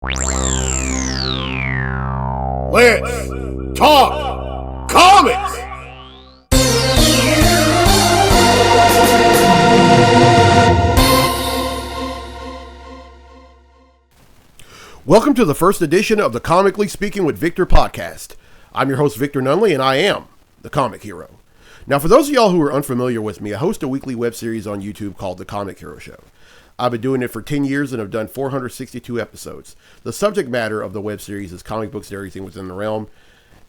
Let's talk comics. Welcome to the first edition of the Comically Speaking with Victor podcast. I'm your host, Victor Nunley, and I am the Comic Hero. Now, for those of y'all who are unfamiliar with me, I host a weekly web series on YouTube called The Comic Hero Show. I've been doing it for 10 years and have done 462 episodes. The subject matter of the web series is comic books and everything within the realm,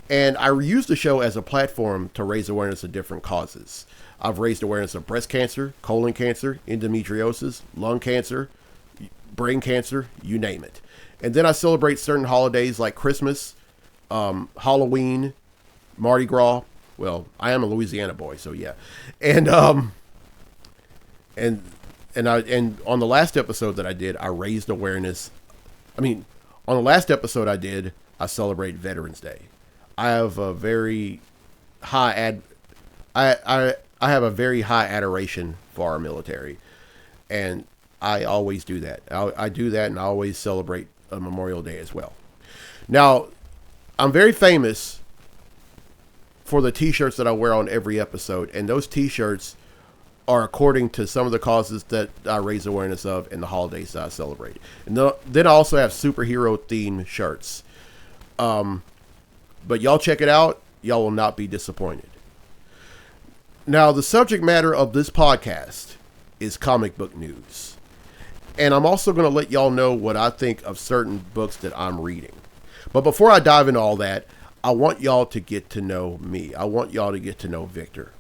and I use the show as a platform to raise awareness of different causes. I've raised awareness of breast cancer, colon cancer, endometriosis, lung cancer, brain cancer, you name it. And then I celebrate certain holidays like Christmas, Halloween, Mardi Gras. Well, I am a Louisiana boy, so yeah. And on the last episode that I did, I raised awareness. On the last episode I celebrate Veterans Day. I have a very high I have a very high adoration for our military, and I always do that. I do that, and I always celebrate a Memorial Day as well. Now, I'm very famous for the t-shirts that I wear on every episode, and those t-shirts are according to some of the causes that I raise awareness of in the holidays that I celebrate. And then I also have superhero themed shirts. But y'all check it out. Y'all will not be disappointed. Now, the subject matter of this podcast is comic book news. And I'm also going to let y'all know what I think of certain books that I'm reading. But before I dive into all that, I want y'all to get to know me. I want y'all to get to know Victor.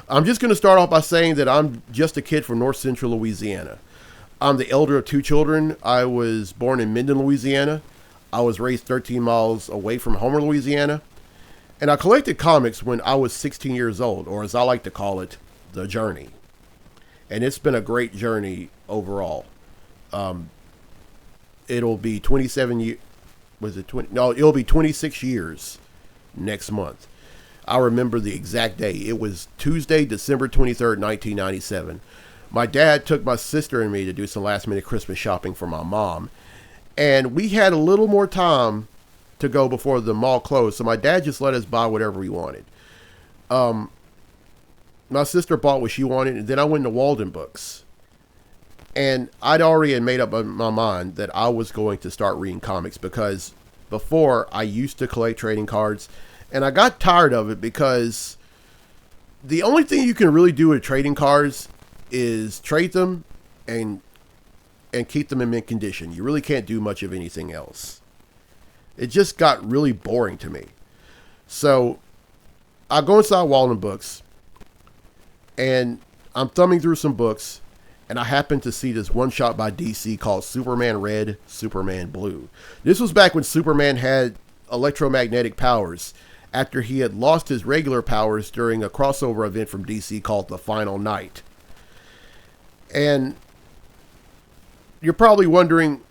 I'm just going to start off by saying that I'm just a kid from North Central Louisiana. I'm the elder of two children. I was born in Minden, Louisiana. I was raised 13 miles away from Homer, Louisiana. And I collected comics when I was 16 years old, or as I like to call it, the journey. And it's been a great journey overall. It'll be 27 years. Was it 20? No, it'll be 26 years next month. I remember the exact day. It was Tuesday, December 23rd, 1997. My dad took my sister and me to do some last minute Christmas shopping for my mom. And we had a little more time to go before the mall closed. So my dad just let us buy whatever we wanted. My sister bought what she wanted, and then I went to Walden Books. And I'd already made up my mind that I was going to start reading comics, because before I used to collect trading cards, and I got tired of it because the only thing you can really do with trading cards is trade them and keep them in mint condition. You really can't do much of anything else. It just got really boring to me. So I go inside Walden Books, and I'm thumbing through some books, and I happened to see this one shot by DC called Superman Red, Superman Blue. This was back when Superman had electromagnetic powers after he had lost his regular powers during a crossover event from DC called The Final Night. And you're probably wondering,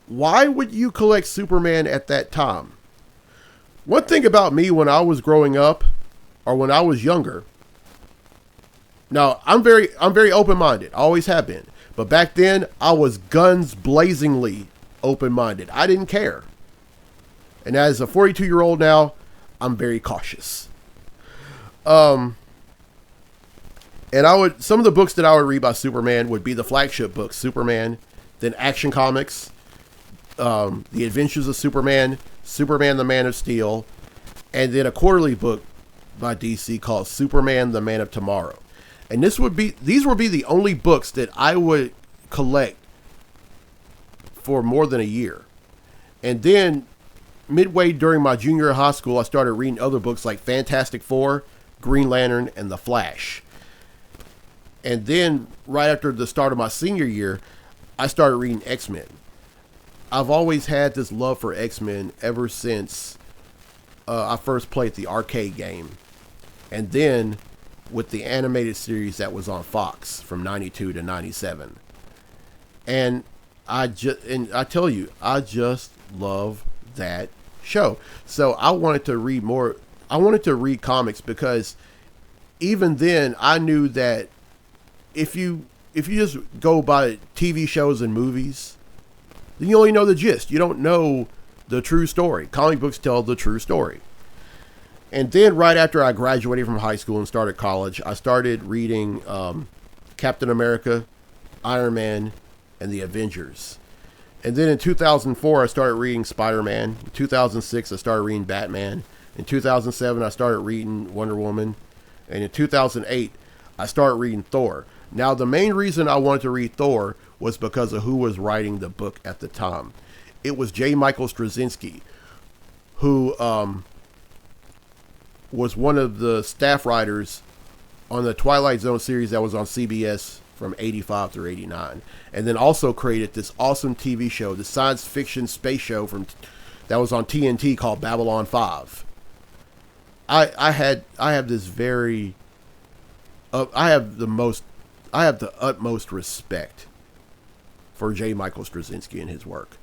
why would you collect Superman at that time? One thing about me when I was growing up, or when I was younger, now, I'm very open-minded. I always have been. But back then, I was guns blazingly open-minded. I didn't care. And as a 42-year-old now, I'm very cautious. And some of the books that I would read by Superman would be the flagship books, Superman, then Action Comics, The Adventures of Superman, Superman the Man of Steel, and then a quarterly book by DC called Superman the Man of Tomorrow. And these would be the only books that I would collect for more than a year. And then midway during my junior year of high school, I started reading other books like Fantastic Four, Green Lantern, and The Flash. And then right after the start of my senior year, I started reading X-Men. I've always had this love for X-Men ever since I first played the arcade game. And then with the animated series that was on Fox from 92 to 97. And I tell you, I just love that show. So I wanted to read more. I wanted to read comics because even then I knew that if you just go by TV shows and movies, then you only know the gist. You don't know the true story. Comic books tell the true story. And then right after I graduated from high school and started college, I started reading Captain America, Iron Man, and the Avengers. And then in 2004, I started reading Spider-Man. In 2006, I started reading Batman. In 2007, I started reading Wonder Woman. And in 2008, I started reading Thor. Now, the main reason I wanted to read Thor was because of who was writing the book at the time. It was J. Michael Straczynski, who was one of the staff writers on the Twilight Zone series that was on CBS from 85 through 89. And then also created this awesome TV show, the science fiction space show that was on TNT called Babylon 5. I have the utmost respect for J. Michael Straczynski and his work.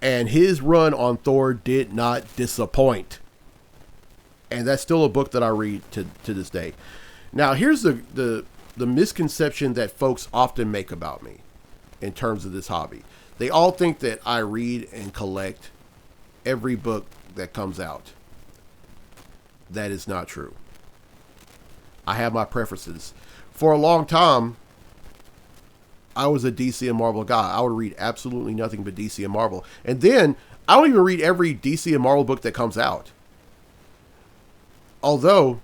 And his run on Thor did not disappoint. And that's still a book that I read to this day. Now, here's the misconception that folks often make about me in terms of this hobby. They all think that I read and collect every book that comes out. That is not true. I have my preferences. For a long time, I was a DC and Marvel guy. I would read absolutely nothing but DC and Marvel. And then I don't even read every DC and Marvel book that comes out. Although,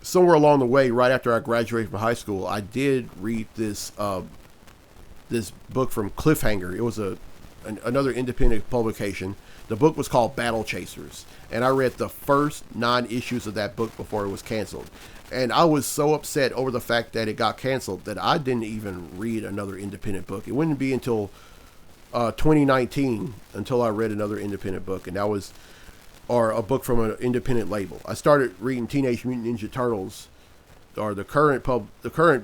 somewhere along the way, right after I graduated from high school, I did read this this book from Cliffhanger. It was another independent publication. The book was called Battle Chasers. And I read the first 9 issues of that book before it was canceled. And I was so upset over the fact that it got canceled that I didn't even read another independent book. It wouldn't be until 2019 until I read another independent book. And that was a book from an independent label. I started reading Teenage Mutant Ninja Turtles, or the current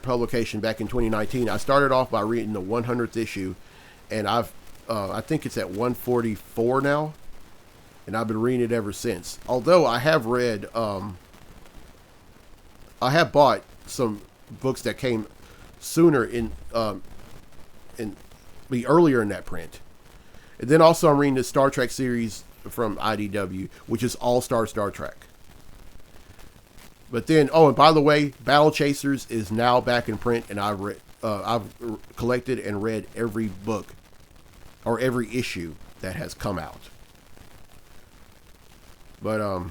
publication back in 2019. I started off by reading the 100th issue, and I think it's at 144 now, and I've been reading it ever since. Although I have read, I have bought some books that came sooner earlier in that print. And then also I'm reading the Star Trek series from IDW, which is All-Star Star Trek. But then, and by the way, Battle Chasers is now back in print, and I've collected and read every book or every issue that has come out. But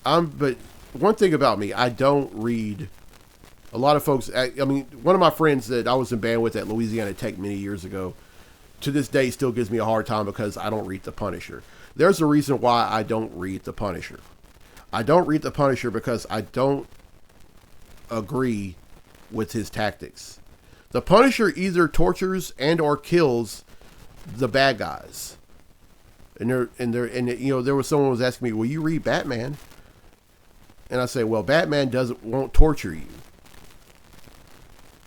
but one thing about me, I don't read. A lot of folks, I mean, one of my friends that I was in band with at Louisiana Tech many years ago, to this day still gives me a hard time because I don't read The Punisher. There's a reason why I don't read The Punisher. I don't read The Punisher because I don't agree with his tactics. The Punisher either tortures and or kills the bad guys. And there was someone was asking me, "Will you read Batman?" And I say, "Well, Batman won't torture you.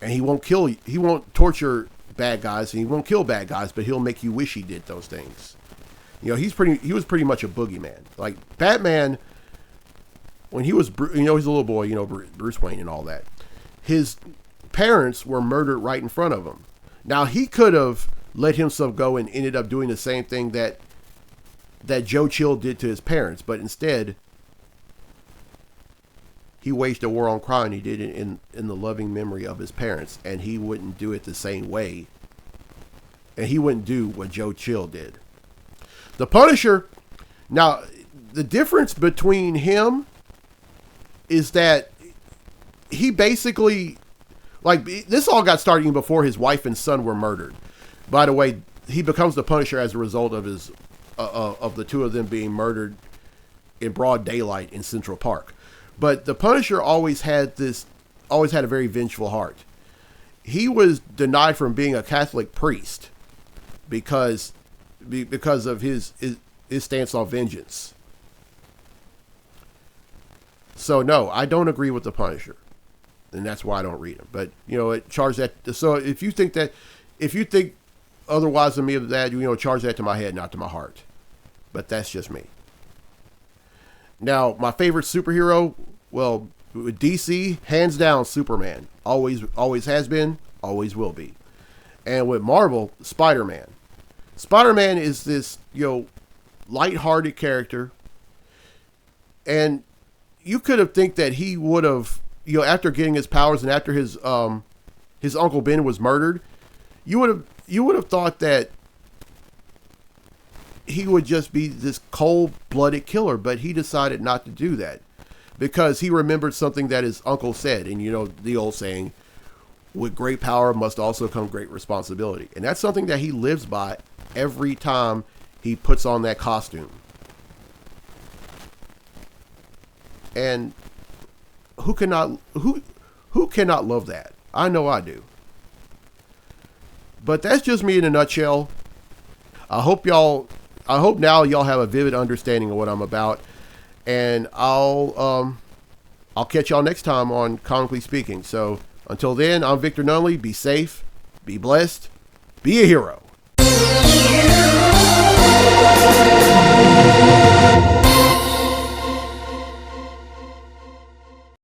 And he won't kill you. He won't torture bad guys, and he won't kill bad guys, but he'll make you wish he did those things." He was pretty much a boogeyman. Like Batman, when he was, he's a little boy, Bruce Wayne and all that. His parents were murdered right in front of him. Now he could have let himself go and ended up doing the same thing that Joe Chill did to his parents, but instead he waged a war on crime. He did it in the loving memory of his parents, and he wouldn't do it the same way. And he wouldn't do what Joe Chill did. The Punisher, now, the difference between him is that he basically, like, this all got started even before his wife and son were murdered. By the way, he becomes the Punisher as a result of his of the two of them being murdered in broad daylight in Central Park. But the Punisher always had a very vengeful heart. He was denied from being a Catholic priest because of his stance on vengeance. So no, I don't agree with the Punisher, and that's why I don't read him. But charge that. So if you think otherwise of me of that, charge that to my head, not to my heart. But that's just me. Now, my favorite superhero, well, with DC, hands down, Superman. Always has been, always will be. And with Marvel, Spider-Man. Spider-Man is this, light-hearted character. And you could have think that he would have, after getting his powers and after his Uncle Ben was murdered, you would have thought that he would just be this cold-blooded killer, but he decided not to do that because he remembered something that his uncle said. And the old saying, with great power must also come great responsibility. And that's something that he lives by every time he puts on that costume. And who cannot love that? I know I do. But that's just me in a nutshell. I hope now y'all have a vivid understanding of what I'm about. And I'll catch y'all next time on Comically Speaking. So until then, I'm Victor Nunley. Be safe, be blessed, be a hero.